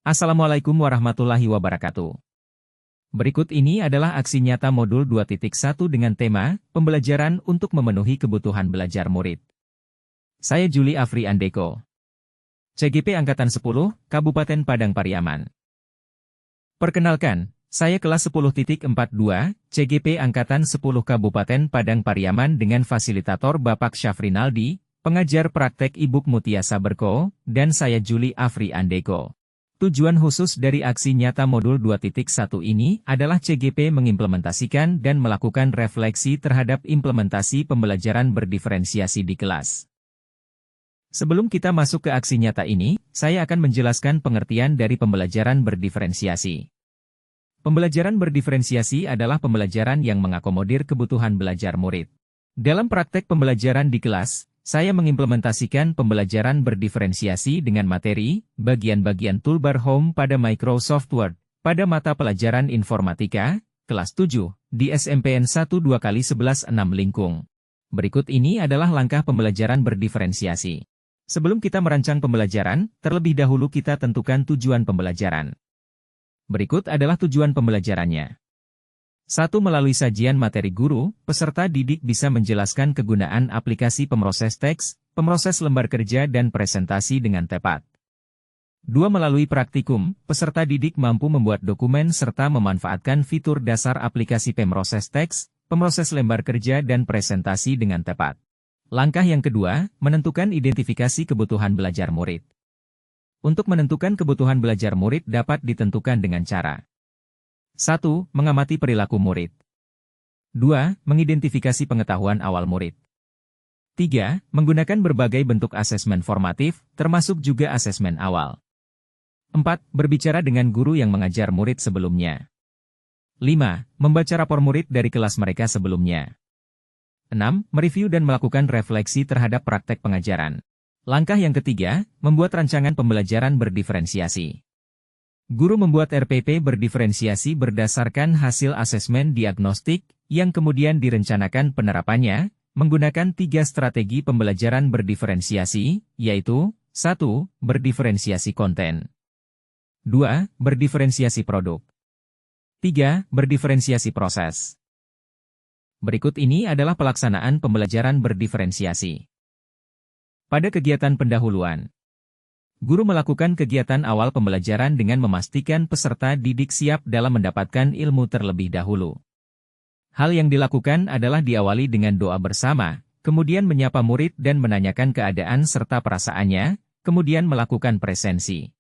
Assalamualaikum warahmatullahi wabarakatuh. Berikut ini adalah aksi nyata modul 2.1 dengan tema, pembelajaran untuk memenuhi kebutuhan belajar murid. Saya Juli Afri Andeko. CGP Angkatan 10, Kabupaten Padang Pariaman. Perkenalkan, saya kelas 10.42, CGP Angkatan 10 Kabupaten Padang Pariaman dengan fasilitator Bapak Syafrinaldi, pengajar praktek Ibu Mutia Saberko, dan saya Juli Afri Andeko. Tujuan khusus dari aksi nyata modul 2.1 ini adalah CGP mengimplementasikan dan melakukan refleksi terhadap implementasi pembelajaran berdiferensiasi di kelas. Sebelum kita masuk ke aksi nyata ini, saya akan menjelaskan pengertian dari pembelajaran berdiferensiasi. Pembelajaran berdiferensiasi adalah pembelajaran yang mengakomodir kebutuhan belajar murid. Dalam praktek pembelajaran di kelas, saya mengimplementasikan pembelajaran berdiferensiasi dengan materi, bagian-bagian toolbar home pada Microsoft Word, pada mata pelajaran informatika, kelas 7, di SMPN 12x11-6 Lingkung. Berikut ini adalah langkah pembelajaran berdiferensiasi. Sebelum kita merancang pembelajaran, terlebih dahulu kita tentukan tujuan pembelajaran. Berikut adalah tujuan pembelajarannya. 1. Melalui sajian materi guru, peserta didik bisa menjelaskan kegunaan aplikasi pemroses teks, pemroses lembar kerja dan presentasi dengan tepat. 2. Melalui praktikum, peserta didik mampu membuat dokumen serta memanfaatkan fitur dasar aplikasi pemroses teks, pemroses lembar kerja dan presentasi dengan tepat. Langkah yang kedua, menentukan identifikasi kebutuhan belajar murid. Untuk menentukan kebutuhan belajar murid dapat ditentukan dengan cara 1. Mengamati perilaku murid. 2. Mengidentifikasi pengetahuan awal murid. 3. Menggunakan berbagai bentuk asesmen formatif, termasuk juga asesmen awal. 4. Berbicara dengan guru yang mengajar murid sebelumnya. 5. Membaca rapor murid dari kelas mereka sebelumnya. 6. Mereview dan melakukan refleksi terhadap praktek pengajaran. Langkah yang ketiga, membuat rancangan pembelajaran berdiferensiasi. Guru membuat RPP berdiferensiasi berdasarkan hasil asesmen diagnostik, yang kemudian direncanakan penerapannya, menggunakan 3 strategi pembelajaran berdiferensiasi, yaitu 1. Berdiferensiasi konten. 2. Berdiferensiasi produk. 3. Berdiferensiasi proses. Berikut ini adalah pelaksanaan pembelajaran berdiferensiasi. Pada kegiatan pendahuluan, guru melakukan kegiatan awal pembelajaran dengan memastikan peserta didik siap dalam mendapatkan ilmu terlebih dahulu. Hal yang dilakukan adalah diawali dengan doa bersama, kemudian menyapa murid dan menanyakan keadaan serta perasaannya, kemudian melakukan presensi.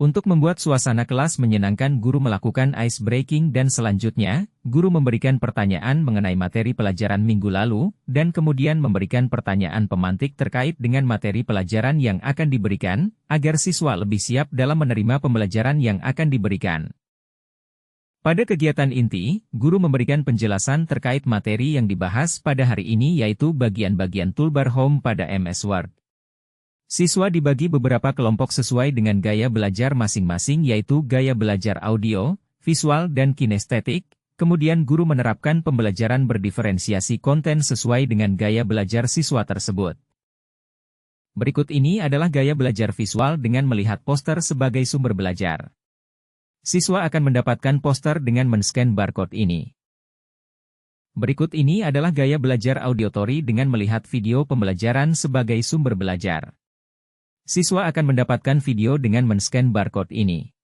Untuk membuat suasana kelas menyenangkan, guru melakukan ice breaking dan selanjutnya, guru memberikan pertanyaan mengenai materi pelajaran minggu lalu, dan kemudian memberikan pertanyaan pemantik terkait dengan materi pelajaran yang akan diberikan, agar siswa lebih siap dalam menerima pembelajaran yang akan diberikan. Pada kegiatan inti, guru memberikan penjelasan terkait materi yang dibahas pada hari ini, yaitu bagian-bagian toolbar home pada MS Word. Siswa dibagi beberapa kelompok sesuai dengan gaya belajar masing-masing, yaitu gaya belajar audio, visual dan kinestetik. Kemudian guru menerapkan pembelajaran berdiferensiasi konten sesuai dengan gaya belajar siswa tersebut. Berikut ini adalah gaya belajar visual dengan melihat poster sebagai sumber belajar. Siswa akan mendapatkan poster dengan men-scan barcode ini. Berikut ini adalah gaya belajar auditory dengan melihat video pembelajaran sebagai sumber belajar. Siswa akan mendapatkan video dengan men-scan barcode ini.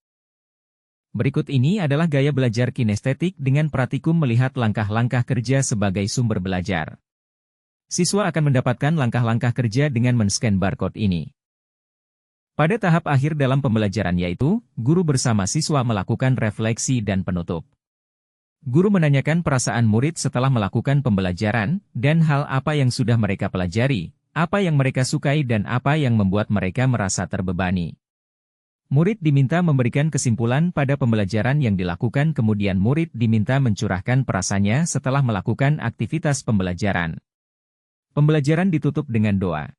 Berikut ini adalah gaya belajar kinestetik dengan praktikum melihat langkah-langkah kerja sebagai sumber belajar. Siswa akan mendapatkan langkah-langkah kerja dengan men-scan barcode ini. Pada tahap akhir dalam pembelajaran, yaitu, guru bersama siswa melakukan refleksi dan penutup. Guru menanyakan perasaan murid setelah melakukan pembelajaran, dan hal apa yang sudah mereka pelajari, apa yang mereka sukai dan apa yang membuat mereka merasa terbebani. Murid diminta memberikan kesimpulan pada pembelajaran yang dilakukan, kemudian murid diminta mencurahkan perasaannya setelah melakukan aktivitas pembelajaran. Pembelajaran ditutup dengan doa.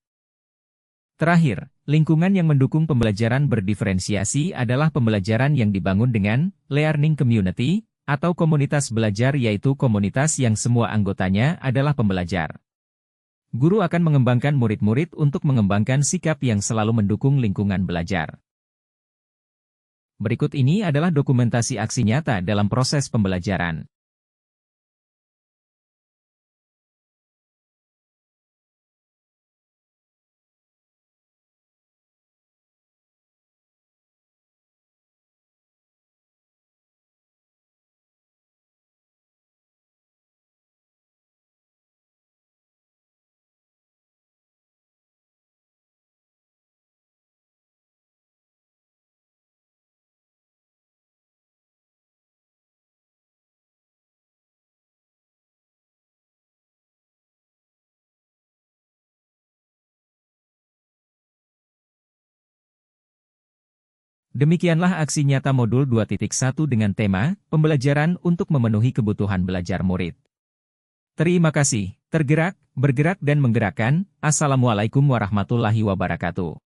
Terakhir, lingkungan yang mendukung pembelajaran berdiferensiasi adalah pembelajaran yang dibangun dengan learning community, atau komunitas belajar, yaitu komunitas yang semua anggotanya adalah pembelajar. Guru akan mengembangkan murid-murid untuk mengembangkan sikap yang selalu mendukung lingkungan belajar. Berikut ini adalah dokumentasi aksi nyata dalam proses pembelajaran. Demikianlah aksi nyata modul 2.1 dengan tema, pembelajaran untuk memenuhi kebutuhan belajar murid. Terima kasih, tergerak, bergerak dan menggerakkan. Assalamualaikum warahmatullahi wabarakatuh.